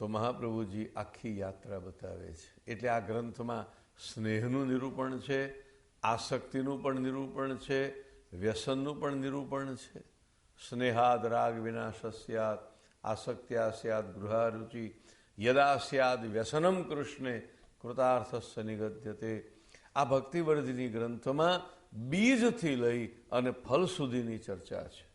તો મહાપ્રભુજી આખી યાત્રા બતાવે છે. એટલે આ ગ્રંથમાં સ્નેહનું નિરૂપણ છે, આસક્તિનું પણ નિરૂપણ છે, વ્યસનનું પણ નિરૂપણ છે. સ્નેહાદ રાગ વિનાશ સ્યાત, આસક્ત્યા સ્યાદ ગૃહારુચિ, યદા સ્યાદ વ્યસનમ કૃષ્ણે કૃતાર્થસ્ય નિગદ્યતે. આ ભક્તિવર્ધિની ગ્રંથમાં બીજથી લઈ અને ફલ સુધીની ચર્ચા છે.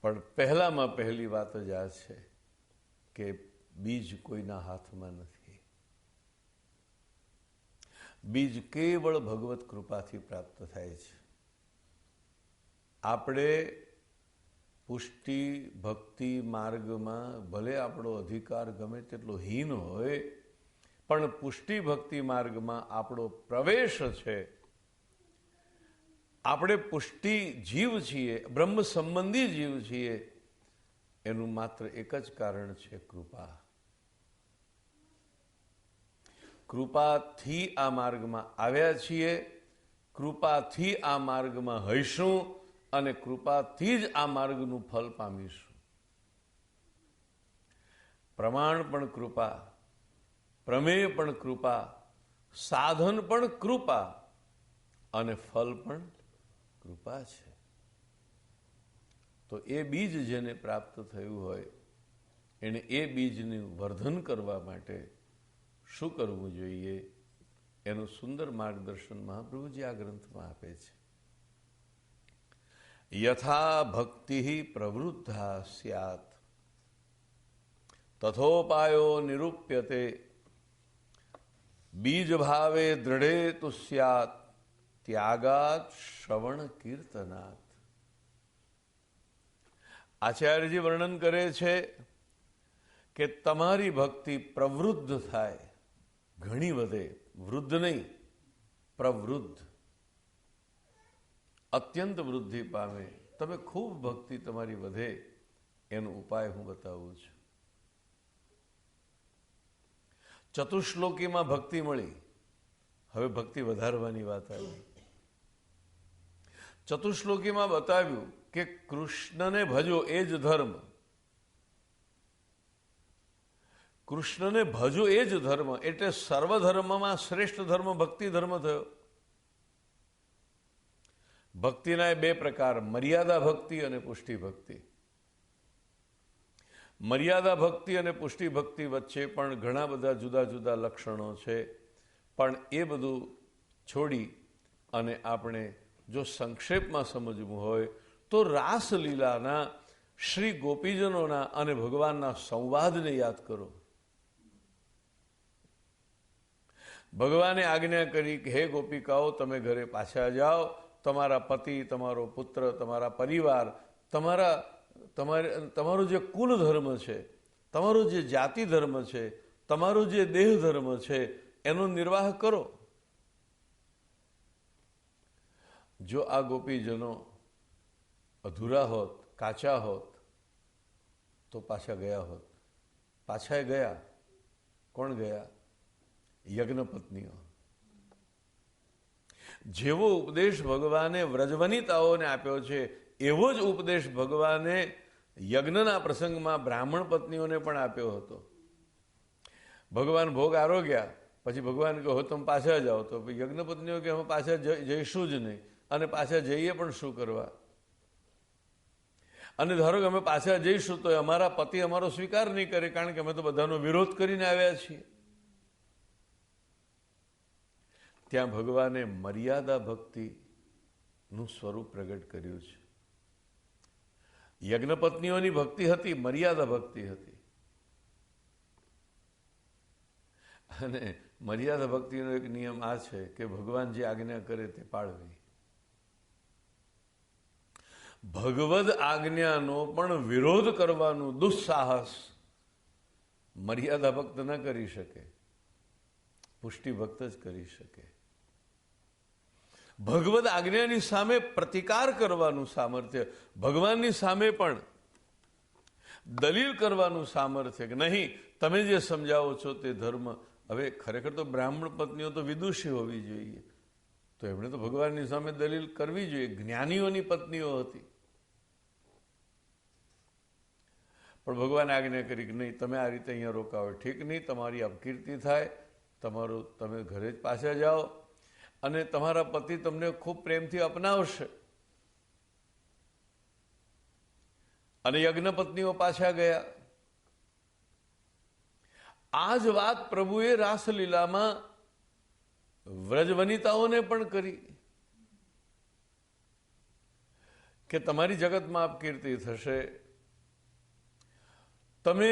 પણ પહેલામાં પહેલી વાત જ આ છે કે બીજ કોઈના હાથમાં નથી. બીજ કેવળ ભગવત કૃપાથી પ્રાપ્ત થાય છે. આપણે પુષ્ટિ ભક્તિ માર્ગમાં ભલે આપણો અધિકાર ગમે તેટલો હીન હોય, પણ પુષ્ટિ ભક્તિ માર્ગમાં આપણો પ્રવેશ છે. આપણે પુષ્ટિ જીવ છીએ, બ્રહ્મ સંબંધી જીવ છીએ. એનું માત્ર એક જ કારણ છે કૃપા. કૃપાથી આ માર્ગમાં આવ્યા છીએ, કૃપાથી આ માર્ગમાં હઈશું અને કૃપાથી જ આ માર્ગનું ફલ પામીશું. પ્રમાણ પણ કૃપા, પ્રમેય પણ કૃપા, સાધન પણ કૃપા અને ફલ પણ કૃપા છે. તો એ બીજ જેને પ્રાપ્ત થયું હોય એને એ બીજનું વર્ધન કરવા માટે શું કરવું જોઈએ એનું સુંદર માર્ગદર્શન મહાપ્રભુજી આ ગ્રંથમાં આપે છે. યથા ભક્તિ પ્રવૃદ્ધા સ્યાત તથોપાયો નિરૂપ્યતે, બીજ ભાવે દૃઢે તુ સ્યાત ત્યાગાત શ્રવણ કીર્તનાત. આચાર્યજી વર્ણન કરે છે કે તમારી ભક્તિ પ્રવૃદ્ધ થાય, ઘણી વધે, વૃદ્ધ નહીં, પ્રવૃદ્ધ, અત્યંત વૃદ્ધિ પામે, તમે ખૂબ ભક્તિ તમારી વધે એનો ઉપાય હું બતાવું છું. ચતુશ્લોકીમાં ભક્તિ મળી, હવે ભક્તિ વધારવાની વાત આવી. ચતુશ્લોકીમાં બતાવ્યું કે કૃષ્ણને ભજો એ જ ધર્મ, કૃષ્ણને ભજો એ જ ધર્મ, એટલે સર્વધર્મમાં શ્રેષ્ઠ ધર્મ ભક્તિ ધર્મ થયો. ભક્તિના બે પ્રકાર, મર્યાદા ભક્તિ અને પુષ્ટિ ભક્તિ. મર્યાદા ભક્તિ અને પુષ્ટિ ભક્તિ વચ્ચે પણ ઘણા બધા જુદા જુદા લક્ષણો છે. પણ એ બધું છોડી અને આપણે જો સંક્ષેપમાં સમજવું હોય તો રાસલીલાના, શ્રી ગોપીજનોના અને ભગવાનના સંવાદને યાદ કરો. ભગવાને આજ્ઞા કરી કે હે ગોપિકાઓ, તમે ઘરે પાછા જાઓ, તમારા પતિ, તમારો પુત્ર, તમારા પરિવાર, તમારો જે કુલ ધર્મ છે, તમારો જે જાતિ ધર્મ છે, તમારો જે દેહ ધર્મ છે એનો નિર્વાહ કરો. જો આ ગોપીજનો અધૂરા હોત, કાચા હોત તો પાછા ગયા હોત. પાછા ગયા. કોણ ગયા? યજ્ઞપત્નીઓ. જેવો ઉપદેશ ભગવાને વ્રજવનિતાઓને આપ્યો છે એવો જ ઉપદેશ ભગવાને યજ્ઞના પ્રસંગમાં બ્રાહ્મણ પત્નીઓને પણ આપ્યો હતો. ભગવાન ભોગ આરોગ્યા પછી ભગવાન કહો તમે પાછા જાઓ, તો યજ્ઞપત્નીઓ કે અમે પાછા જઈશું જ નહીં. અને પાછા જઈએ પણ શું કરવા? અને ધારો કે અમે પાછા જઈશું તો અમારા પતિ અમારો સ્વીકાર નહીં કરે, કારણ કે અમે તો બધાનો વિરોધ કરીને આવ્યા છીએ. ત્યાં ભગવાને મર્યાદા ભક્તિનું સ્વરૂપ પ્રગટ કર્યું છે. યજ્ઞપત્નીઓની ભક્તિ હતી, મર્યાદા ભક્તિ હતી. અને મર્યાદા ભક્તિનો એક નિયમ આ છે કે ભગવાન જે આજ્ઞા કરે તે પાળવી. ભગવદ આજ્ઞાનો પણ વિરોધ કરવાનું દુસ્સાહસ મર્યાદા ભક્ત ન કરી શકે, પુષ્ટિ ભક્ત જ કરી શકે. ભગવદ આજ્ઞાની સામે પ્રતિકાર કરવાનું સામર્થ્ય, ભગવાનની સામે પણ દલીલ કરવાનું સામર્થ્ય કે નહીં તમે જે સમજાવો છો તે ધર્મ. હવે ખરેખર તો બ્રાહ્મણ પત્નીઓ તો વિદુષી હોવી જોઈએ, તો એમણે તો ભગવાનની સામે દલીલ કરવી જોઈએ. જ્ઞાનીઓની પત્નીઓ હતી. પણ ભગવાને આજ્ઞા કરી કે નહીં, તમે આ રીતે અહીંયા રોકાવો ઠીક નહીં, તમારી અપકીર્તિ થાય, તમે ઘરે જ પાછા જાઓ અને તમારા પતિ તમને ખૂબ પ્રેમથી અપનાવશે. અને યજ્ઞપત્નીઓ પાછા ગયા. આ જ વાત પ્રભુએ રાસલીલામાં વ્રજવનિતાઓને પણ કરી કે તમારી જગતમાં અપકીર્તિ થશે, તમે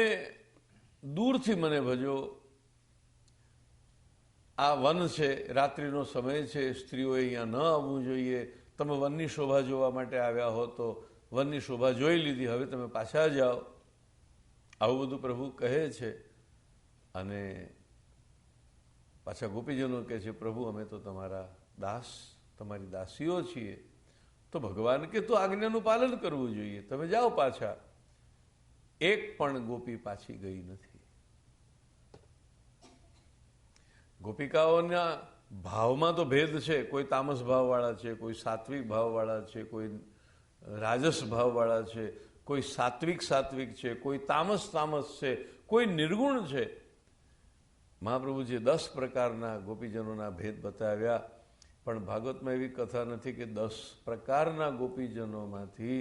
દૂરથી મને ભજો. આ વન છે, રાત્રિનો સમય છે, સ્ત્રીઓએ અહીંયા ન આવવું જોઈએ. તમે વનની શોભા જોવા માટે આવ્યા હો તો વનની શોભા જોઈ લીધી, હવે તમે પાછા જાઓ. આવું બધું પ્રભુ કહે છે. અને પાછા ગોપીજનો કહે છે, પ્રભુ અમે તો તમારા દાસ, તમારી દાસીઓ છીએ. તો ભગવાન કે તો આજ્ઞાનું પાલન કરવું જોઈએ, તમે જાઓ પાછા. એક પણ ગોપી પાછી ગઈ નથી. ગોપિકાઓના ભાવમાં તો ભેદ છે. કોઈ તામસ ભાવવાળા છે, કોઈ સાત્વિક ભાવવાળા છે, કોઈ રાજસ ભાવવાળા છે, કોઈ સાત્વિક છે, કોઈ તામસ છે, કોઈ નિર્ગુણ છે. મહાપ્રભુજી 10 પ્રકારના ગોપીજનોના ભેદ બતાવ્યા. પણ ભાગવતમાં એવી કથા નથી કે 10 પ્રકારના ગોપીજનોમાંથી,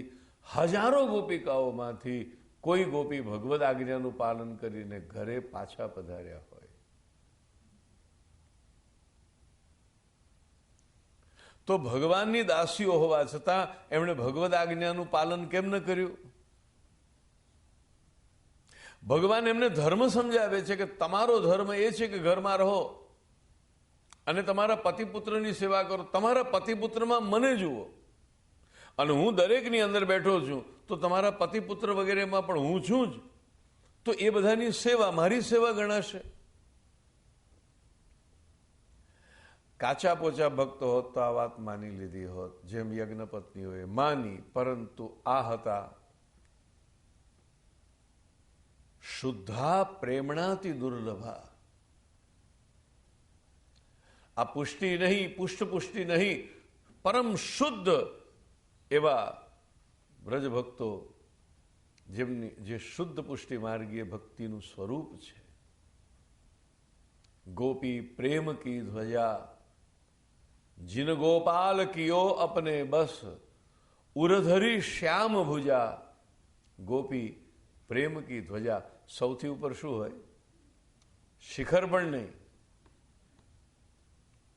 હજારો ગોપિકાઓમાંથી કોઈ ગોપી ભગવદ આજ્ઞાનું પાલન કરીને ઘરે પાછા પધાર્યા હોય. તો ભગવાનની દાસીઓ હોવા છતાં એમણે ભગવદ આજ્ઞાનું પાલન કેમ ન કર્યું? ભગવાન એમને ધર્મ સમજાવે છે કે તમારો ધર્મ એ છે કે ઘરમાં રહો અને તમારા પતિપુત્રની સેવા કરો. તમારા પતિપુત્રમાં મને જુઓ અને હું દરેકની અંદર બેઠો છું, તો તમારા પતિપુત્ર વગેરેમાં પણ હું છું જ. તો એ બધાની સેવા મારી સેવા ગણાશે. કાચા પોચા ભક્ત હોત તો આ વાત માની લીધી હોત, જેમ યજ્ઞપત્નીઓએ માની. પરંતુ આ હતા શુદ્ધા પ્રેમણાતિ દુર્લભા. આ પુષ્ટિ નહીં, પુષ્ટપુષ્ટિ નહીં, પરમ શુદ્ધ એવા વ્રજભક્તો, જે શુદ્ધ પુષ્ટિ માર્ગીય ભક્તિનું સ્વરૂપ છે. ગોપી પ્રેમ કી ધ્વજા, जिन गोपाल कियो अपने बस, उरधरी श्याम भुजा. ગોપી પ્રેમ કી ધ્વજા. સૌથી ઉપર શું હોય? શિખર પણ નહીં,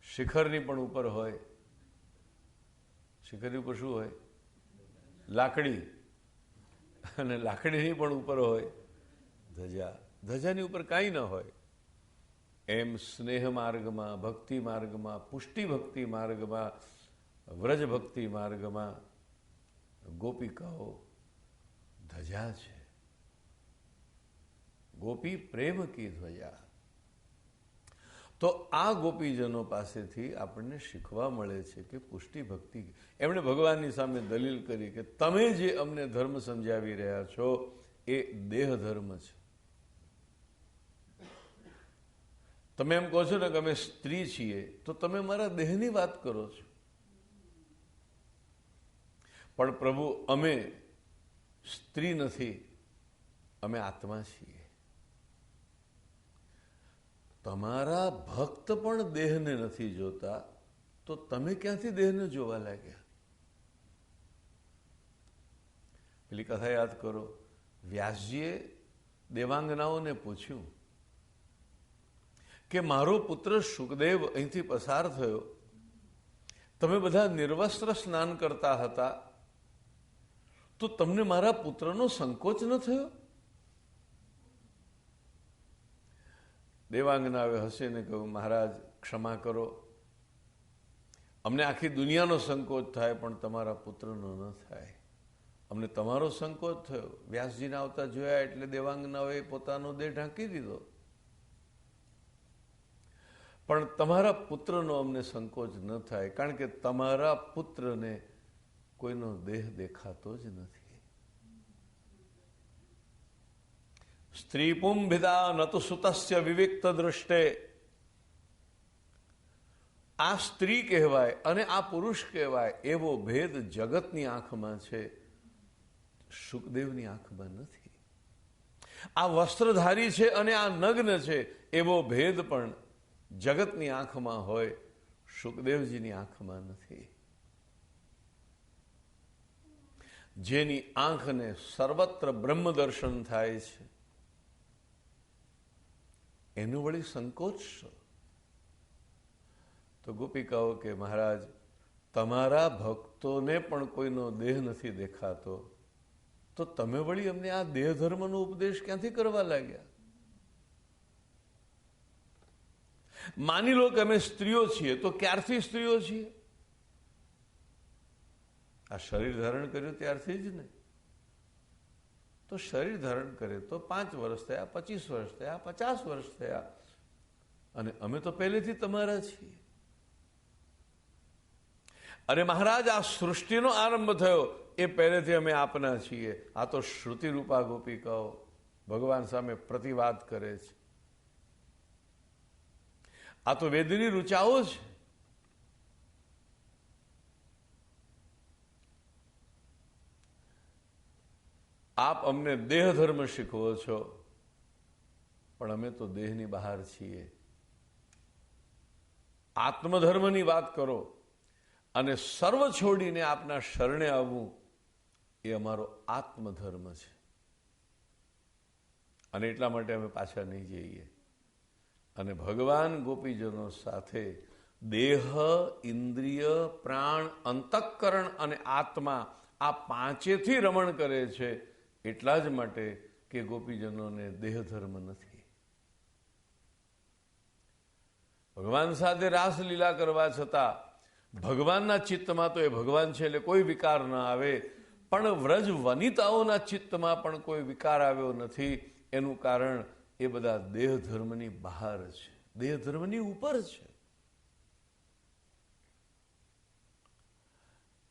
શિખરની પણ ઉપર હોય. શિખરની ઉપર શું હોય? લાકડી. અને લાકડીની પણ ઉપર હોય ધજા. ધજાની ઉપર કાંઈ ન હોય. એમ સ્નેહ માર્ગમાં, ભક્તિ માર્ગમાં, પુષ્ટિ ભક્તિ માર્ગમાં, વ્રજ ભક્તિ માર્ગમાં ગોપિકાઓ ધજા છે. ગોપી પ્રેમ કી ધ્વજા. તો આ ગોપીજનો પાસેથી આપણને શીખવા મળે છે કે પુષ્ટિ ભક્તિ. એમણે ભગવાનની સામે દલીલ કરી કે તમે જે અમને ધર્મ સમજાવી રહ્યા છો એ દેહ ધર્મ છે. તમે એમ કહો છો ને કે અમે સ્ત્રી છીએ, તો તમે મારા દેહની વાત કરો છો. પણ પ્રભુ, અમે સ્ત્રી નથી, અમે આત્મા છીએ. તમારા ભક્ત પણ દેહને નથી જોતા, તો તમે ક્યાંથી દેહને જોવા લાગ્યા? પેલી કથા યાદ કરો. વ્યાસજીએ દેવાંગનાઓને પૂછ્યું કે મારો પુત્ર શુકદેવ અહીંથી પસાર થયો, તમે બધા નિર્વસ્ત્ર સ્નાન કરતા હતા, તો તમને મારા પુત્રનો સંકોચ ન થયો? દેવાંગનાએ હસીને કહ્યું, મહારાજ ક્ષમા કરો, અમને આખી દુનિયાનો સંકોચ થાય પણ તમારા પુત્રનો ન થાય. અમને તમારો સંકોચ થયો. વ્યાસજીને આવતા જોયા એટલે દેવાંગનાઓએ પોતાનો દેહ ઢાંકી દીધો, પણ તમારા પુત્રનો અમને સંકોચ ન થાય, કારણ કે તમારા પુત્રને કોઈનો દેહ દેખાતો જ નથી. સ્ત્રી પુંભિદા નતુ સુતસ્ય વિવિક્ત દૃષ્ટે. આ સ્ત્રી કહેવાય અને આ પુરુષ કહેવાય એવો ભેદ જગતની આંખમાં છે, શુકદેવની આંખમાં નથી. આ વસ્ત્રધારી છે અને આ નગ્ન છે એવો ભેદ પણ જગતની આંખમાં હોય, શુકદેવજીની આંખમાં નથી. જેની આંખને સર્વત્ર બ્રહ્મ દર્શન થાય છે એનું વળી સંકોચ શો? તો ગોપિકાઓ કે મહારાજ, તમારા ભક્તોને પણ કોઈનો દેહ નથી દેખાતો, તો તમે વળી અમને આ દેહ ધર્મનો ઉપદેશ ક્યાંથી કરવા લાગ્યા? માની લો કે અમે સ્ત્રીઓ છીએ, તો ક્યારથી સ્ત્રીઓ છીએ? આ શરીર ધારણ કર્યું ત્યારથી જ ને. તો શરીર ધારણ કરે તો 5 વર્ષ થયા, 25 વર્ષ થયા, 50 વર્ષ થયા, અને અમે તો પહેલેથી તમારા છીએ. અને મહારાજ, આ સૃષ્ટિનો આરંભ થયો એ પહેલેથી અમે આપના છીએ. આ તો શ્રુતિ રૂપા ગોપિકાઓ ભગવાન સામે પ્રતિવાદ કરે છે. આ તો વેદની ઋચાઓ છે. આપ અમને દેહ ધર્મ શીખવો છો, પણ અમે તો દેહની બહાર છીએ. આત્મધર્મની વાત કરો અને સર્વ છોડીને આપના શરણે આવવું એ અમારો આત્મધર્મ છે. અને એટલા માટે અમે પાછા નહીં જઈએ. અને ભગવાન ગોપીજનો સાથે દેહ, ઇન્દ્રિય, પ્રાણ, અંતઃકરણ અને આત્મા આ પાંચેથી રમણ કરે છે. એટલા જ માટે કે ગોપીજનોને દેહ ધર્મ નથી. ભગવાન સાથે રાસલીલા કરવા છતાં ભગવાનના ચિત્તમાં તો એ ભગવાન છે એટલે કોઈ વિકાર ન આવે, પણ વ્રજ વનિતાઓના ચિત્તમાં પણ કોઈ વિકાર આવ્યો નથી. એનું કારણ એ બધા દેહ ધર્મની બહાર છે, દેહ ધર્મની ઉપર છે.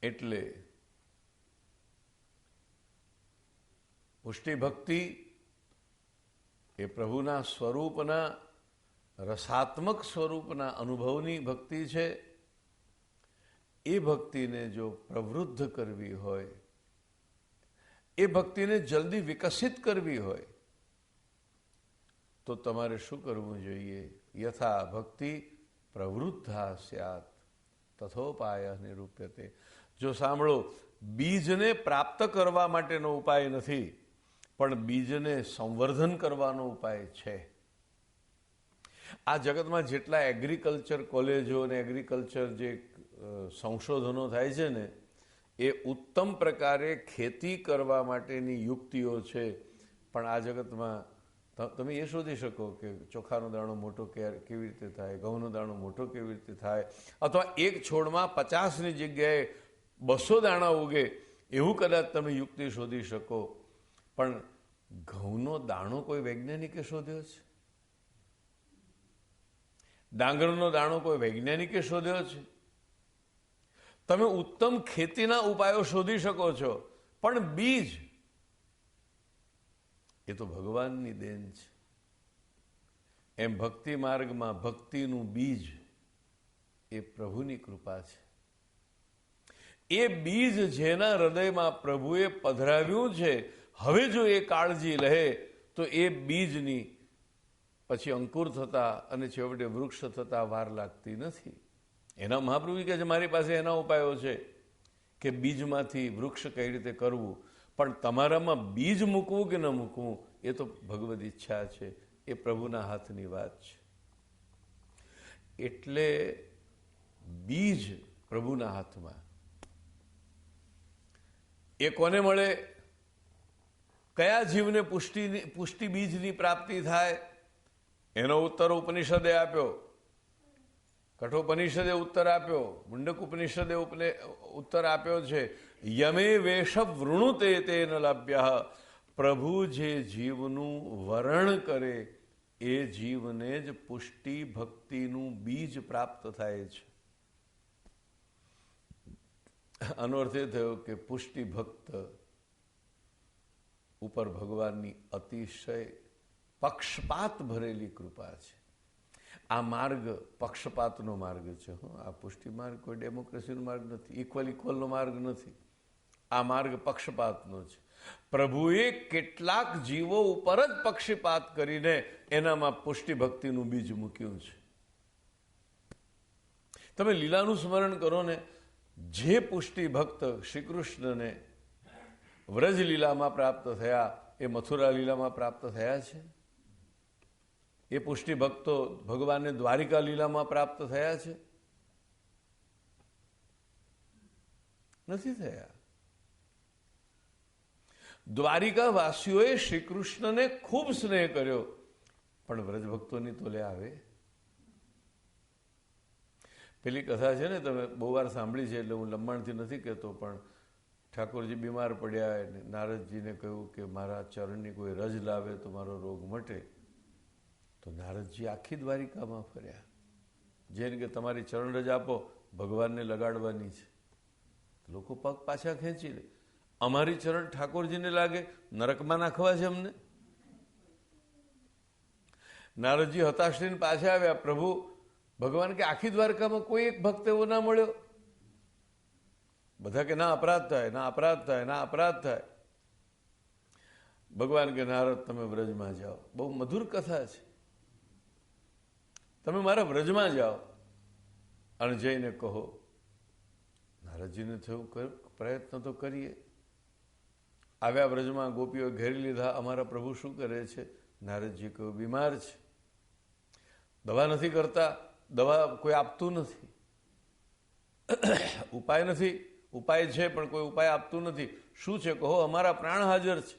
એટલે પુષ્ટિ ભક્તિ એ પ્રભુના સ્વરૂપના રસાત્મક સ્વરૂપના અનુભવની ભક્તિ છે. એ ભક્તિને જો પ્રવૃદ્ધ કરવી હોય, એ ભક્તિને જલ્દી વિકસિત કરવી હોય, તો તમારે શું કરવું જોઈએ? યથા ભક્તિ પ્રવૃદ્ધા સ્યાત તથોપાય નિરૂપ્યતે. જો સાંભળો, બીજને પ્રાપ્ત કરવા માટેનો ઉપાય નથી, પણ બીજને સંવર્ધન કરવાનો ઉપાય છે. આ જગતમાં જેટલા એગ્રીકલ્ચર કોલેજો અને એગ્રીકલ્ચર જે સંશોધનો થાય છે ને, એ ઉત્તમ પ્રકારે ખેતી કરવા માટેની યુક્તિઓ છે. પણ આ જગતમાં તમે એ શોધી શકો કે ચોખાનો દાણો મોટો કેવી રીતે થાય, ઘઉંનો દાણો મોટો કેવી રીતે થાય, અથવા એક છોડમાં 50ની જગ્યાએ 200 દાણા ઉગે એવું કદાચ તમે યુક્તિ શોધી શકો. પણ ઘઉંનો દાણો કોઈ વૈજ્ઞાનિકે શોધ્યો છે? ડાંગરનો દાણો કોઈ વૈજ્ઞાનિકે શોધ્યો છે? તમે ઉત્તમ ખેતીના ઉપાયો શોધી શકો છો, પણ બીજ એ તો ભગવાનની દેન છે. એમ ભક્તિ માર્ગમાં ભક્તિનું બીજ એ પ્રભુની કૃપા છે. એ બીજ જેના હૃદયમાં પ્રભુએ પધરાવ્યું છે, હવે જો એ કાળજી લે તો એ બીજની પછી અંકુર થતા અને છેવટે વૃક્ષ થતા વાર લાગતી નથી. એના મહાપ્રભુ કહે છે મારી પાસે એના ઉપાયો છે કે બીજમાંથી વૃક્ષ કઈ રીતે કરવું. પણ તમારામાં બીજ મૂકવું કે ન મૂકવું એ તો ભગવદ ઈચ્છા છે, એ પ્રભુના હાથની વાત છે. એટલે બીજ પ્રભુના હાથમાં. એ કોને મળે? કયા જીવને પુષ્ટિ બીજની પ્રાપ્તિ થાય? એનો ઉત્તર ઉપનિષદે આપ્યો, કઠોપનિષદે ઉત્તર આપ્યો, મુંડક ઉપનિષદે ઉત્તર આપ્યો છે. યમે વેશ વૃણુતે તેન લભ્ય. પ્રભુ જે જીવનું વરણ કરે એ જીવને જ પુષ્ટિ ભક્તિનું બીજ પ્રાપ્ત થાય છે. આનો અર્થ એ થયો કે પુષ્ટિ ભક્ત ઉપર ભગવાનની અતિશય પક્ષપાત ભરેલી કૃપા છે. આ માર્ગ પક્ષપાતનો માર્ગ છે. આ પુષ્ટિ માર્ગ કોઈ ડેમોક્રેસીનો માર્ગ નથી, ઇક્વલનો માર્ગ નથી. આ માર્ગ પક્ષપાતનો છે. પ્રભુએ કેટલાક જીવો ઉપર જ પક્ષીપાત કરીને એનામાં પુષ્ટિ ભક્તિનું બીજ મૂક્યું છે. તમે લીલાનું સ્મરણ કરો ને, જે પુષ્ટિ ભક્ત શ્રી કૃષ્ણને વ્રજ લીલામાં પ્રાપ્ત થયા એ મથુરા લીલામાં પ્રાપ્ત થયા છે? એ પુષ્ટિ ભક્તો ભગવાનને દ્વારિકા લીલામાં પ્રાપ્ત થયા છે? નથી થયા. દ્વારિકા વાસીઓએ શ્રી કૃષ્ણને ખૂબ સ્નેહ કર્યો, પણ વ્રજ ભક્તોની તોલે આવે? પેલી કથા છે ને, તમે બહુ વાર સાંભળી છે એટલે હું લંબાણથી નથી કહેતો, પણ ઠાકોરજી બીમાર પડ્યા અને નારદજીને કહ્યું કે મારા ચરણની કોઈ રજ લાવે તો મારો રોગ મટે. તો નારદજી આખી દ્વારિકામાં ફર્યા, જેને કે તમારી ચરણ રજ આપો, ભગવાનને લગાડવાની છે. લોકો પગ પાછા ખેંચી લે. અમારી ચરણ ઠાકોરજીને લાગે, નરકમાં નાખવા છે અમને? નારદજી હતાશ થઈને પાછા આવ્યા. પ્રભુ ભગવાન કે આખી દ્વારકામાં કોઈ એક ભક્ત એવો ના મળ્યો? બધા કે ના અપરાધ થાય, ના અપરાધ થાય, ના અપરાધ થાય. ભગવાન કે નારદ તમે વ્રજમાં જાઓ. બહુ મધુર કથા છે. તમે મારા વ્રજમાં જાઓ અને જઈને કહો. નારદજીને થયું પ્રયત્ન તો કરીએ. આવ્યા વ્રજમાં, ગોપીઓ ઘેરી લીધા. અમારા પ્રભુ શું કરે છે? નારદજી કહ્યું બીમાર છે, દવા નથી કરતા, દવા કોઈ આપતું નથી, ઉપાય નથી. ઉપાય છે પણ કોઈ ઉપાય આપતું નથી. શું છે કહો? અમારા પ્રાણ હાજર છે.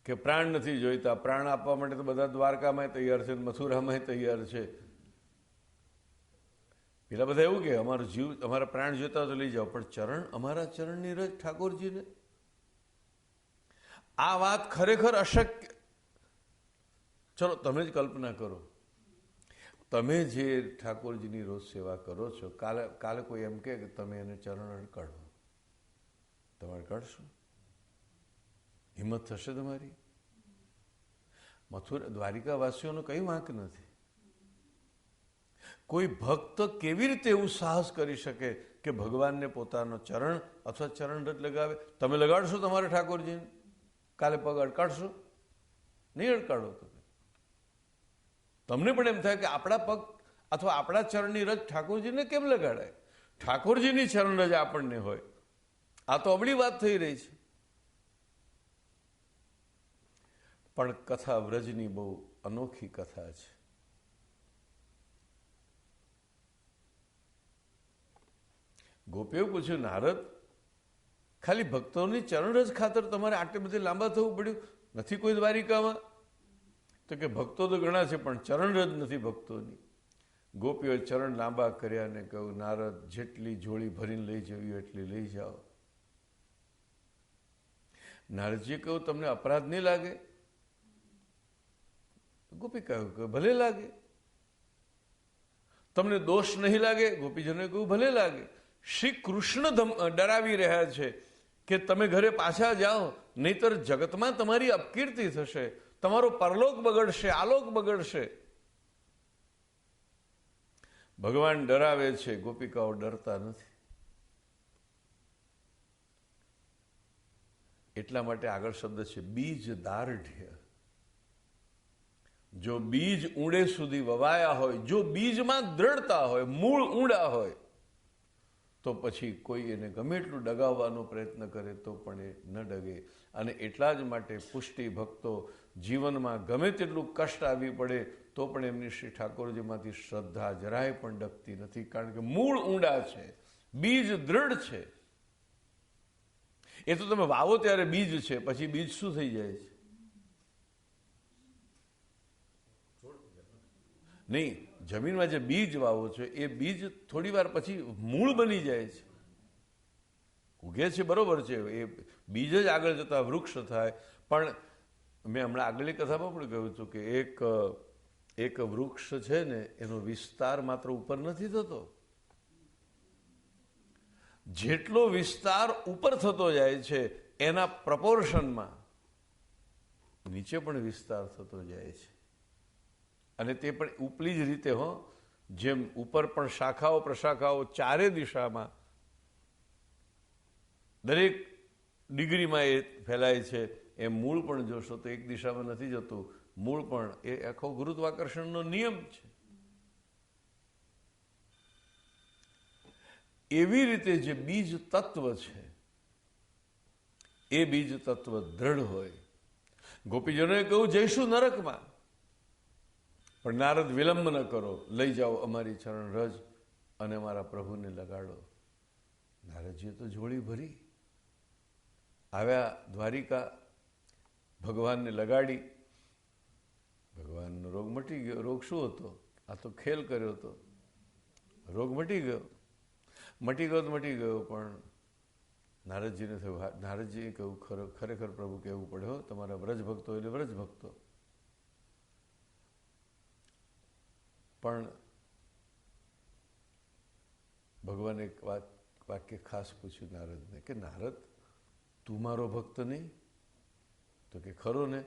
કે પ્રાણ નથી જોઈતા. પ્રાણ આપવા માટે તો બધા દ્વારકામાં તૈયાર છે, મથુરામાં તૈયાર છે. પેલા બધા એવું કે અમારો જીવ, અમારા પ્રાણ જોઈતા તો લઈ જાઓ, પણ ચરણ, અમારા ચરણની રજ ઠાકોરજીને. આ વાત ખરેખર અશક્ય. ચલો તમે જ કલ્પના કરો, તમે જે ઠાકોરજીની રોજ સેવા કરો છો, કાલે કોઈ એમ કે તમે એને ચરણ અડકાડો, તમે અડકાડશો? હિંમત થશે તમારી? મથુરા દ્વારિકા વાસીઓનો કઈ વાંક નથી. કોઈ ભક્ત કેવી રીતે એવું સાહસ કરી શકે કે ભગવાનને પોતાનો ચરણ અથવા ચરણ રજ લગાવે? તમે લગાડશો તમારા ઠાકોરજીને? કાલે પગ અડકાડશો? નહીં અડકાડો. તમને પણ એમ થાય કે આપણા પગ અથવા આપણા ચરણની રજ ઠાકોરજીને કેમ લગાડાય? ઠાકોરજીની ચરણ રજ આપણને હોય. આ તો અબળી વાત થઈ રહી છે. પણ કથા વ્રજની બહુ અનોખી કથા છે. ગોપીએ પૂછ્યું, નારદ, ખાલી ભક્તોની ચરણ રજ ખાતર તમારે આટલે બધે લાંબા થવું પડ્યું? નથી કોઈ દ્વારિકામાં? તો કે ભક્તો તો ઘણા છે પણ ચરણ રજ નથી ભક્તોની. ગોપીઓએ ચરણ લાંબા કર્યા અને કહ્યું, નારદ, જેટલી જોડી ભરીને લઈ જવી એટલી લઈ જાઓ. નારદજીએ કહ્યું, તમને અપરાધ નહીં લાગે? ગોપી કહ્યું કે ભલે લાગે. તમને દોષ નહીં લાગે? ગોપીજનોએ કહ્યું ભલે લાગે. શ્રી કૃષ્ણ ડરાવી રહ્યા છે કે તમે ઘરે પાછા જાઓ, નહીતર જગતમાં તમારી અપકીર્તિ થશે, તમારો પરલોક બગડશે, આલોક બગડશે. ભગવાન ડરાવે છે, ગોપિકાઓ ડરતા નથી. એટલા માટે આગળ શબ્દ છે બીજ દાર્ઢ્ય. જો બીજ ઊંડે સુધી વવાયા હોય, જો બીજમાં દ્રઢતા હોય, મૂળ ઊંડા હોય, તો પછી કોઈ એને ગમે એટલું ડગાવવાનો પ્રયત્ન કરે તો પણ એ ન ડગે. અને એટલા જ માટે પુષ્ટિ ભક્તો જીવનમાં ગમે તેટલું કષ્ટ આવી પડે તો પણ એમની શ્રી ઠાકોરજીમાંથી શ્રદ્ધા જરાય પણ ડગતી નથી, કારણ કે મૂળ ઊંડા છે, બીજ દ્રઢ છે. એ તો તમે વાવો ત્યારે બીજ છે, પછી બીજ શું થઈ જાય છે? નહીં, જમીનમાં જે બીજ વાવો છો એ બીજ થોડી વાર પછી મૂળ બની જાય છે, ઉગે છે, બરોબર છે. એ બીજ જ આગળ જતા વૃક્ષ થાય. પણ મેં હમણાં આગળની કથામાં પણ કહ્યું હતું કે એક વૃક્ષ છે ને, એનો વિસ્તાર માત્ર ઉપર નથી થતો. જેટલો વિસ્તાર ઉપર થતો જાય છે એના પ્રપોર્શનમાં નીચે પણ વિસ્તાર થતો જાય છે. અને તે પણ ઉપલી જ રીતે હો. જેમ ઉપર પણ શાખાઓ પ્રશાખાઓ ચારે દિશામાં, દરેક ડિગ્રીમાં એ ફેલાય છે. એ મૂળ પણ જોશો તો એક દિશામાં નથી જતું. મૂળ પણ એ આખો ગુરુત્વાકર્ષણનો નિયમ છે. એવી રીતે જે બીજ તત્વ છે એ બીજ તત્વ દ્રઢ હોય. ગોપીજનોએ કહ્યું જઈશું નરકમાં, પણ નારદ વિલંબ ન કરો, લઈ જાઓ અમારી ચરણ રજ અને અમારા પ્રભુને લગાડો. નારદજીએ તો જોડી ભરી આવ્યા દ્વારિકા, ભગવાનને લગાડી. ભગવાનનો રોગ મટી ગયો. રોગ શું હતો? આ તો ખેલ કર્યો હતો. રોગ મટી ગયો. મટી ગયો તો મટી ગયો, પણ નારદજીને થયું, નારદજીએ કહ્યું ખરેખર પ્રભુ કહેવું પડે હો, તમારા વ્રજ ભક્તો એટલે વ્રજ ભક્તો. પણ ભગવાને એક વાક્ય ખાસ પૂછ્યું નારદને કે નારદ, તું મારો ભક્ત નહીં? તો કે ખરો ને.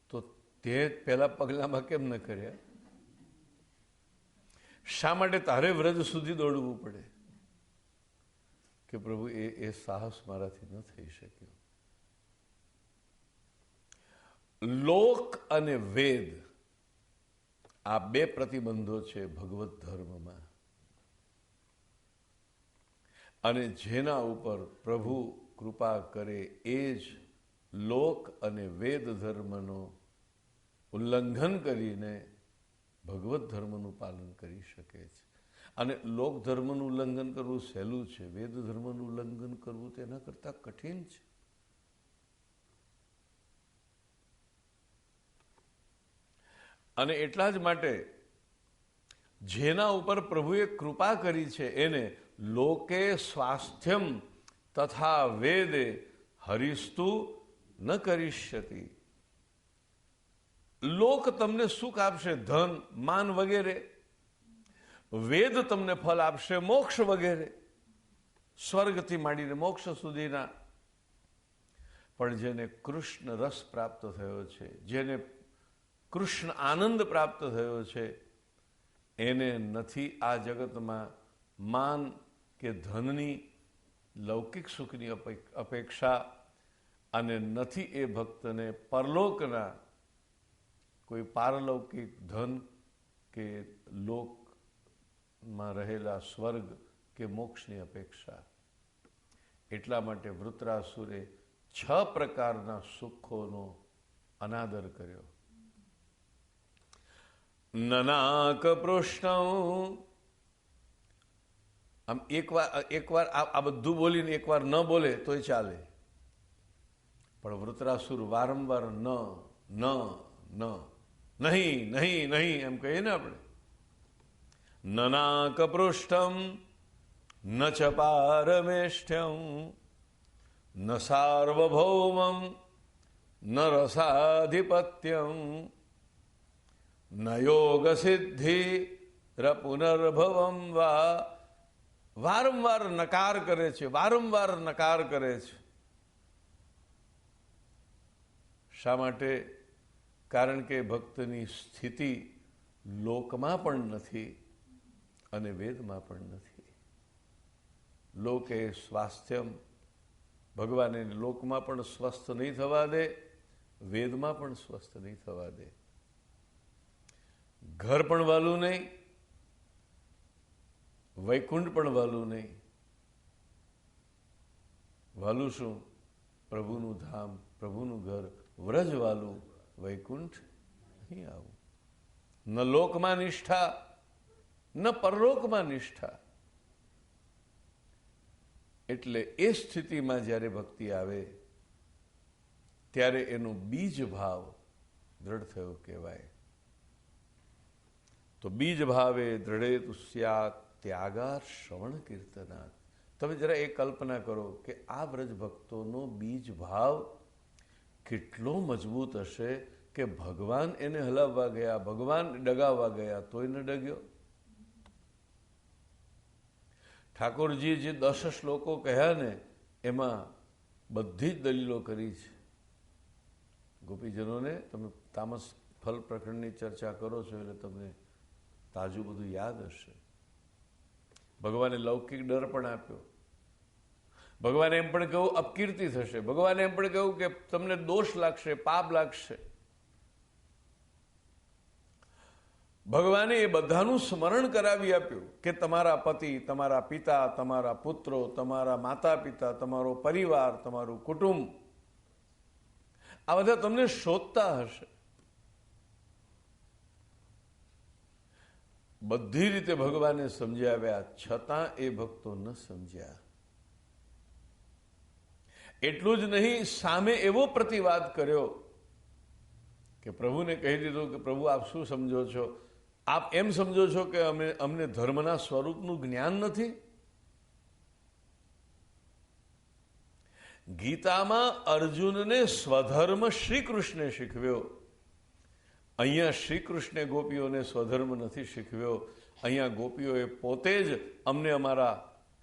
તો તે પહેલા પગલામાં કેમ ન કર્યા? શા માટે તારે વ્રજ સુધી દોડવું પડે? કે પ્રભુ એ સાહસ મારાથી ન થઈ શક્યું. લોક અને વેદ આ બે પ્રતિબંધો છે ભગવત ધર્મમાં, અને જેના ઉપર પ્રભુ કૃપા કરે એ જ લોક અને વેદ ધર્મનો ઉલ્લંઘન કરીને ભગવત ધર્મનું પાલન કરી શકે છે. અને લોક ધર્મનું ઉલ્લંઘન કરવું સહેલું છે, વેદ ધર્મનું ઉલ્લંઘન કરવું તેના કરતાં કઠિન છે. અને એટલા જ માટે જેના ઉપર પ્રભુએ કૃપા કરી છે એને લોકે સ્વાસ્થ્યમ તથા વેદે હરિસ્તુ ન કરિષ્યતિ. લોક તમને સુખ આપશે, ધન માન વગેરે. વેદ તમને ફલ આપશે, મોક્ષ વગેરે, સ્વર્ગથી માંડીને મોક્ષ સુધીના. પણ જેને કૃષ્ણ રસ પ્રાપ્ત થયો છે, જેને કૃષ્ણ આનંદ પ્રાપ્ત થયો છે, એને નથી આ જગતમાં માન કે ધનની લૌકિક સુખની અપેક્ષા, અને નથી એ ભક્તને પરલોકના કોઈ પારલૌકિક ધન કે લોકમાં રહેલા સ્વર્ગ કે મોક્ષની અપેક્ષા. એટલા માટે વૃત્રાસુરે 6 પ્રકારના સુખોનો અનાદર કર્યો. નનાક પૃષ્ણ. આમ એકવાર આ બધું બોલીને એકવાર ન બોલે તોય ચાલે, પણ વૃત્રાસુર વારંવાર ન ન ન નહીં નહીં નહીં એમ કહીએ ને આપણે. નનાક પૃષ્ઠમ ન ચ પારમેષ્ઠ્યમ ન સાર્વભૌમમ ન રસાધિપત્યમ ન યોગ સિદ્ધિ પુનર્ભવમ વા. વારંવાર નકાર કરે છે, વારંવાર નકાર કરે છે. શા માટે? કારણ કે ભક્તની સ્થિતિ લોકમાં પણ નથી અને વેદમાં પણ નથી. લોકે સ્વાસ્થ્યમ, ભગવાને લોકમાં પણ સ્વસ્થ નહીં થવા દે, વેદમાં પણ સ્વસ્થ નહીં થવા દે. ઘર પણ વાલું નહીં, વૈકુંઠ પણ વાલું નહીં. વાલું શું? પ્રભુનું ધામ, પ્રભુનું ઘર, વ્રજ વાલું, વૈકુંઠ નહીં આવું. ન લોકમાં નિષ્ઠા ન પરલોકમાં નિષ્ઠા. એટલે એ સ્થિતિમાં જ્યારે ભક્તિ આવે ત્યારે એનો બીજ ભાવ દ્રઢ થયો કહેવાય. તો બીજ ભાવે દ્રઢેતુ સ્યાત ત્યાગાર શ્રવણ કીર્તનાથ. તમે જરા એ કલ્પના કરો કે આ વ્રજ ભક્તોનો બીજ ભાવ કેટલો મજબૂત હશે કે ભગવાન એને હલાવવા ગયા, ભગવાન ડગાવવા ગયા તોય ન ડગ્યો. ઠાકોરજીએ જે 10 શ્લોકો કહ્યા ને એમાં બધી જ દલીલો કરી છે. ગોપીજનોને તમે તામસ ફલ પ્રકરણની ચર્ચા કરો છો એટલે તમને તાજું બધું યાદ હશે. ભગવાને લૌકિક ડર પણ આપ્યો. ભગવાને એમ પણ કહ્યું અપકીર્તિ થશે, ભગવાને એમ પણ કહ્યું કે તમને દોષ લાગશે, પાપ લાગશે. ભગવાને એ બધાનું સ્મરણ કરાવી આપ્યું કે તમારા પતિ, તમારા પિતા, તમારા પુત્રો, તમારા માતા પિતા, તમારો પરિવાર, તમારું કુટુંબ, આ બધા તમને શોધતા હશે. બધી રીતે ભગવાને સમજાવ્યા, છતાં એ ભક્તો ન સમજ્યા. એટલું જ નહીં, સામે એવો પ્રતિવાદ કર્યો કે પ્રભુને કહી દીધું કે પ્રભુ આપ શું સમજો છો? આપ એમ સમજો છો કે અમને ધર્મના સ્વરૂપનું જ્ઞાન નથી? ગીતામાં અર્જુનને સ્વધર્મ શ્રી કૃષ્ણે શીખવ્યો. અહીંયા શ્રી કૃષ્ણે ગોપીઓને સ્વધર્મ નથી શીખવ્યો. અહીંયા ગોપીઓએ પોતે જ અમને અમારા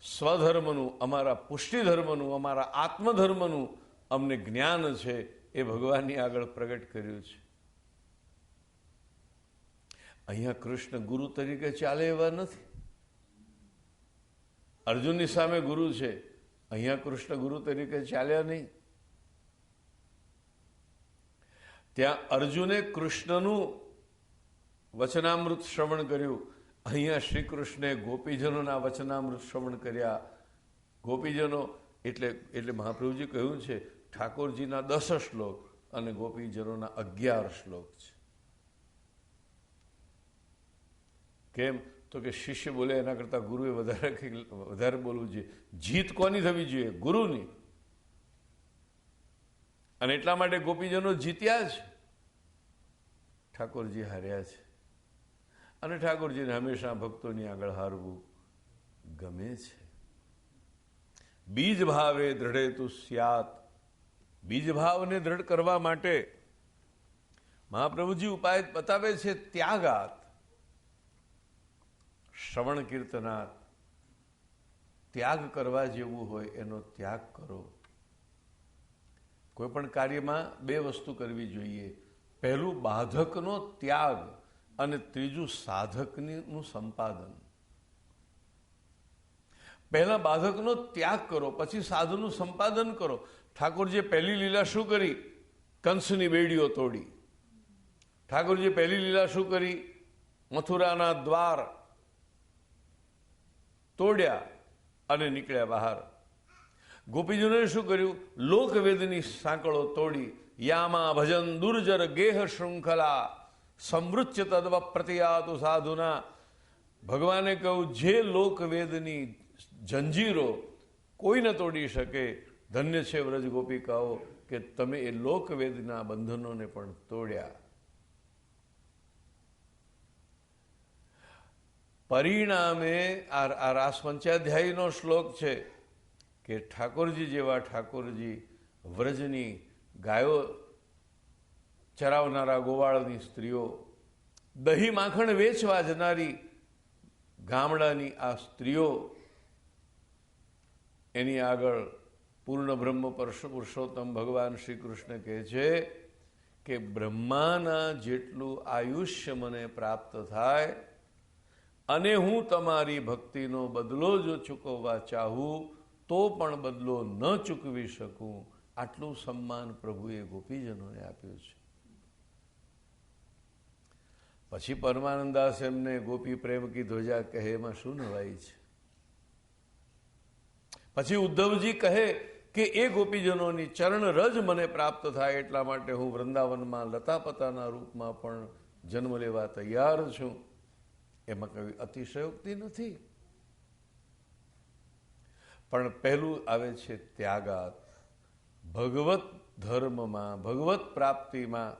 સ્વધર્મનું, અમારા પુષ્ટિધર્મનું, અમારા આત્મધર્મનું અમને જ્ઞાન છે એ ભગવાનની આગળ પ્રગટ કર્યું છે. અહીંયા કૃષ્ણ ગુરુ તરીકે ચાલે એવા નથી. અર્જુનની સામે ગુરુ છે, અહીંયા કૃષ્ણ ગુરુ તરીકે ચાલ્યા નહીં. ત્યાં અર્જુને કૃષ્ણનું વચનામૃત શ્રવણ કર્યું, અહીંયા શ્રી કૃષ્ણે ગોપીજનોના વચનામૃત શ્રવણ કર્યા. ગોપીજનો એટલે મહાપ્રભુજી કહ્યું છે ઠાકોરજીના 10 શ્લોક અને ગોપીજનોના 11 શ્લોક છે. કેમ? તો કે શિષ્ય બોલે એના કરતા ગુરુએ વધારે બોલવું જોઈએ. જીત કોની થવી જોઈએ? ગુરુની. અને એટલા માટે ગોપીજનો જીત્યા છે, ઠાકોરજી હાર્યા છે. અને ઠાકોરજીને હંમેશા ભક્તોની આગળ હારવું ગમે છે. બીજ ભાવે દ્રઢે તુ સ્યાત. બીજ ભાવને દ્રઢ કરવા માટે મહાપ્રભુજી ઉપાય બતાવે છે. ત્યાગાત, શ્રવણ કીર્તનાત. ત્યાગ કરવા જેવું હોય એનો ત્યાગ કરો. કોઈ પણ કાર્યમાં 2 વસ્તુ કરવી જોઈએ. પહેલું બાધકનો ત્યાગ અને ત્રીજું સાધકનું સંપાદન. પહેલા બાધકનો ત્યાગ કરો, પછી સાધુનું સંપાદન કરો. ઠાકોરજીએ પહેલી લીલા શું કરી? કંસની બેડીઓ તોડી. ઠાકોરજીએ પહેલી લીલા શું કરી? મથુરાના દ્વાર તોડ્યા અને નીકળ્યા બહાર. ગોપીજનોએ શું કર્યું? લોકવેદની સાંકળો તોડી. યામા ભજન દુર્જર ગેહ શૃંખલા સમૃચ્ય તદ્વ પ્રતિયાતુ સાધુના. ભગવાને કહ્યું જે લોકવેદની જંજીરો કોઈ ન તોડી શકે, ધન્ય છે વ્રજ ગોપિકાઓ કે તમે એ લોકવેદના બંધનોને પણ તોડ્યા. પરિણામે આ રાસ પંચાધ્યાયનો શ્લોક છે કે ઠાકોરજી જેવા ઠાકોરજી, વ્રજની ગાયો ચરાવનારા ગોવાળની સ્ત્રીઓ, દહીં માખણ વેચવા જનારી ગામડાની આ સ્ત્રીઓ, એની આગળ પૂર્ણ બ્રહ્મ પુરુષોત્તમ ભગવાન શ્રી કૃષ્ણ કહે છે કે બ્રહ્માના જેટલું આયુષ્ય મને પ્રાપ્ત થાય અને હું તમારી ભક્તિનો બદલો જો ચૂકવવા ચાહું તો પણ બદલો ન ચૂકવી શકું, આટલું સન્માન પ્રભુએ ગોપીજનોને આપ્યું છે. પછી પરમાનંદાસ એમને ગોપી પ્રેમ કી ધ્વજા કહે, એમાં શું નવાઈ છે? પછી ઉદ્ધવજી કહે કે એ ગોપીજનોની ચરણ રજ મને પ્રાપ્ત થાય એટલા માટે હું વૃંદાવનમાં લતાપતાના રૂપમાં પણ જન્મ લેવા તૈયાર છું. એમાં કઈ અતિશયોક્તિ નથી. પણ પહેલું આવે છે ત્યાગાત. ભગવત ધર્મમાં, ભગવત પ્રાપ્તિમાં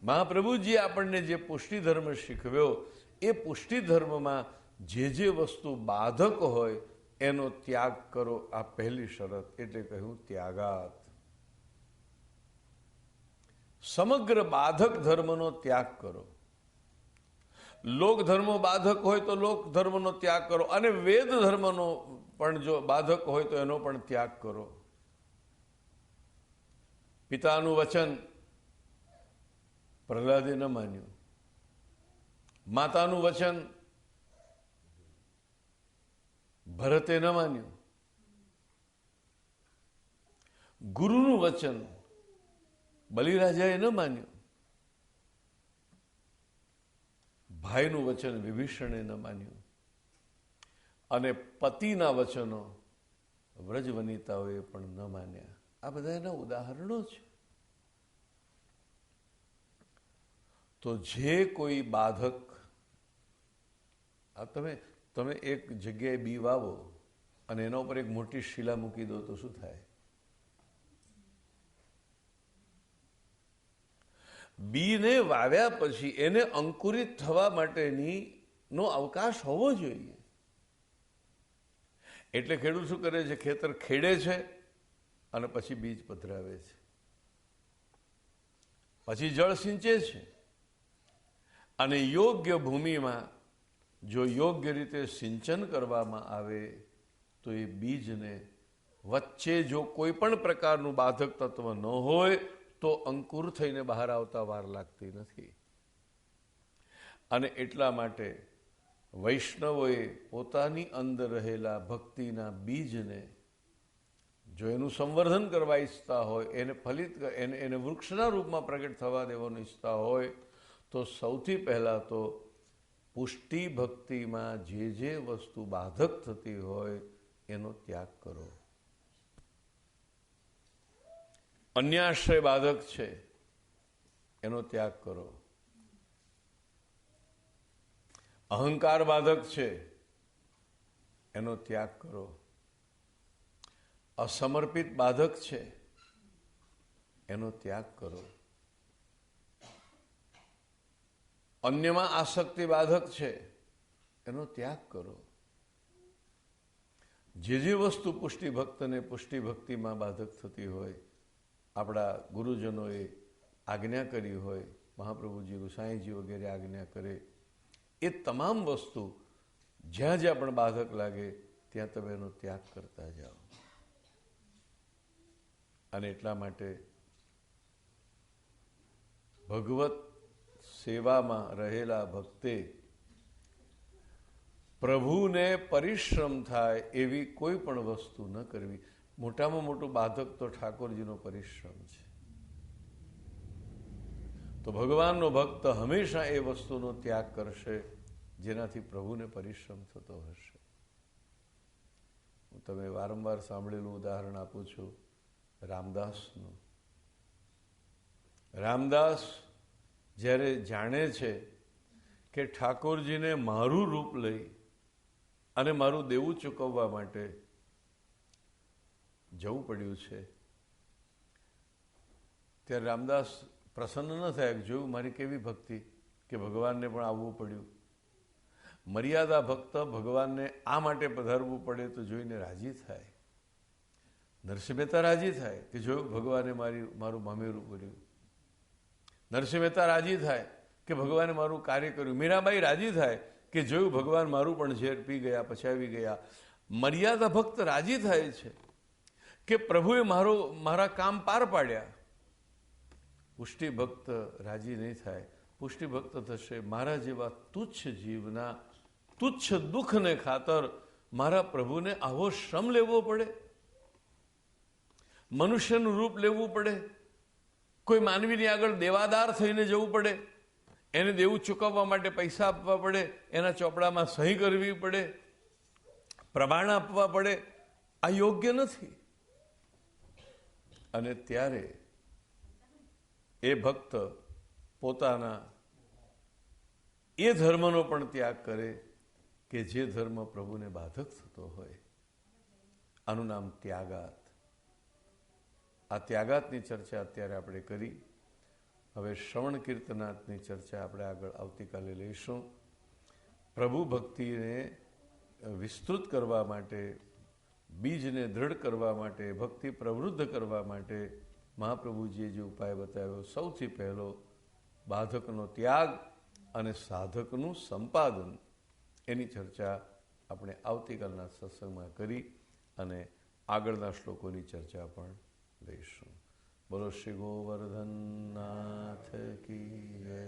મહાપ્રભુજી આપણને જે પુષ્ટિ ધર્મ શીખવ્યો, એ પુષ્ટિ ધર્મમાં જે વસ્તુ બાધક હોય એનો ત્યાગ કરો. આ પહેલી શરત, એટલે કહ્યું ત્યાગાત. સમગ્ર બાધક ધર્મનો ત્યાગ કરો. લોક ધર્મો બાધક હોય તો લોક ધર્મનો ત્યાગ કરો, અને વેદ ધર્મનો પણ જો બાધક હોય તો એનો પણ ત્યાગ કરો. પિતાનું વચન પ્રહલાદે ન માન્યું, માતાનું વચન ભરતે ન માન્યું, ગુરુનું વચન બલિરાજાએ ન માન્યું, ભાઈનું વચન વિભીષણે ન માન્યું, અને પતિના વચનો વ્રજવનિતાઓએ પણ ન માન્યા. આ બધા એના ઉદાહરણો છે. તો જે કોઈ બાધક, આ તમે એક જગ્યાએ બી વાવો અને એના ઉપર એક મોટી શિલા મૂકી દો તો શું થાય? બીને વાવ્યા પછી એને અંકુરિત થવા માટેની નો અવકાશ હોવો જોઈએ. એટલે ખેડૂત શું કરે છે? ખેતર ખેડે છે અને પછી બીજ પધરાવે છે, પછી જળ સિંચે છે, અને યોગ્ય ભૂમિમાં જો યોગ્ય રીતે સિંચન કરવામાં આવે તો એ બીજને વચ્ચે જો કોઈ પણ પ્રકારનું બાધક તત્વ ન હોય તો અંકુર થઈને બહાર આવતા વાર લાગતી નથી. અને એટલા માટે વૈષ્ણવોએ પોતાની અંદર રહેલા ભક્તિના બીજને જો એનું સંવર્ધન કરવા ઈચ્છતા હોય, એને ફલિત એને વૃક્ષના રૂપમાં પ્રગટ થવા દેવાનું ઈચ્છતા હોય તો સૌથી પહેલાં તો પુષ્ટિ ભક્તિમાં જે વસ્તુ બાધક થતી હોય એનો ત્યાગ કરો. અન્યાશ્રય બાધક છે એનો ત્યાગ કરો. અહંકાર બાધક છે એનો ત્યાગ કરો. અસમર્પિત બાધક છે એનો ત્યાગ કરો. અન્યમાં આસક્તિ બાધક છે એનો ત્યાગ કરો. જે વસ્તુ પુષ્ટિ ભક્તને પુષ્ટિ ભક્તિમાં બાધક થતી હોય, આપણા ગુરુજનોએ આજ્ઞા કરી હોય, મહાપ્રભુજી ગુસાઈજી વગેરે આજ્ઞા કરે, એ તમામ વસ્તુ જ્યાં જ્યાં પણ બાધક લાગે ત્યાં તમે એનો ત્યાગ કરતા જાઓ. અને એટલા માટે ભગવત સેવામાં રહેલા ભક્તે પ્રભુને પરિશ્રમ થાય એવી કોઈ પણ વસ્તુ ન કરવી. મોટામાં મોટું બાધક તો ઠાકોરજીનો પરિશ્રમ છે. તો ભગવાનનો ભક્ત હંમેશા એ વસ્તુનો ત્યાગ કરશે જેનાથી પ્રભુને પરિશ્રમ થતો હશે. હું તમે વારંવાર સાંભળેલું ઉદાહરણ આપું છું રામદાસનું. રામદાસ જ્યારે જાણે છે કે ઠાકોરજીને મારું રૂપ લઈ અને મારું દેવું ચૂકવવા માટે જવું પડ્યું છે, ત્યારે રામદાસ પ્રસન્ન ન થયા. જોયું મારી કેવી ભક્તિ કે ભગવાનને પણ આવવું પડ્યું. મર્યાદા ભક્ત ભગવાનને આ માટે પધારવું પડે તો જોઈને રાજી થાય. નરસિંહ મહેતા રાજી થાય કે જોયું ભગવાને મારું મામેરું કર્યું. નરસિંહ મહેતા રાજી થાય કે ભગવાને મારું કાર્ય કર્યું. મીરાબાઈ રાજી થાય કે જોયું ભગવાન મારું પણ ઝેર પી ગયા, પછાવી ગયા. મર્યાદા ભક્ત રાજી થાય છે કે પ્રભુએ મારા કામ પાર પાડ્યા. પુષ્ટિ ભક્ત રાજી નહીં થાય. પુષ્ટિ ભક્ત થશે મારા જેવા તુચ્છ જીવના તુચ્છ દુઃખને ખાતર મારા પ્રભુને આવો શ્રમ લેવો પડે, મનુષ્યનું રૂપ લેવું પડે, કોઈ માનવીની આગળ દેવાદાર થઈને જવું પડે, એને દેવું ચૂકવવા માટે પૈસા આપવા પડે, એના ચોપડામાં સહી કરવી પડે, પ્રમાણ આપવા પડે. આ યોગ્ય નથી. અને ત્યારે એ ભક્ત પોતાના એ ધર્મનો પણ ત્યાગ કરે કે જે ધર્મ પ્રભુને બાધક થતો હોય. આનું નામ ત્યાગાત. આ ત્યાગાતની ચર્ચા અત્યારે આપણે કરી. હવે શ્રવણ કીર્તનાથની ચર્ચા આપણે આગળ આવતીકાલે લઈશું. પ્રભુ ભક્તિને વિસ્તૃત કરવા માટે, બીજને દ્રઢ કરવા માટે, ભક્તિ પ્રવૃદ્ધ કરવા માટે મહાપ્રભુજીએ જે ઉપાય બતાવ્યો, સૌથી પહેલો બાધકનો ત્યાગ અને સાધકનું સંપાદન, એની ચર્ચા આપણે આવતીકાલના સત્સંગમાં કરી અને આગળના શ્લોકોની ચર્ચા પણ લઈશું. બોલો શ્રી ગોવર્ધનનાથ કી જય.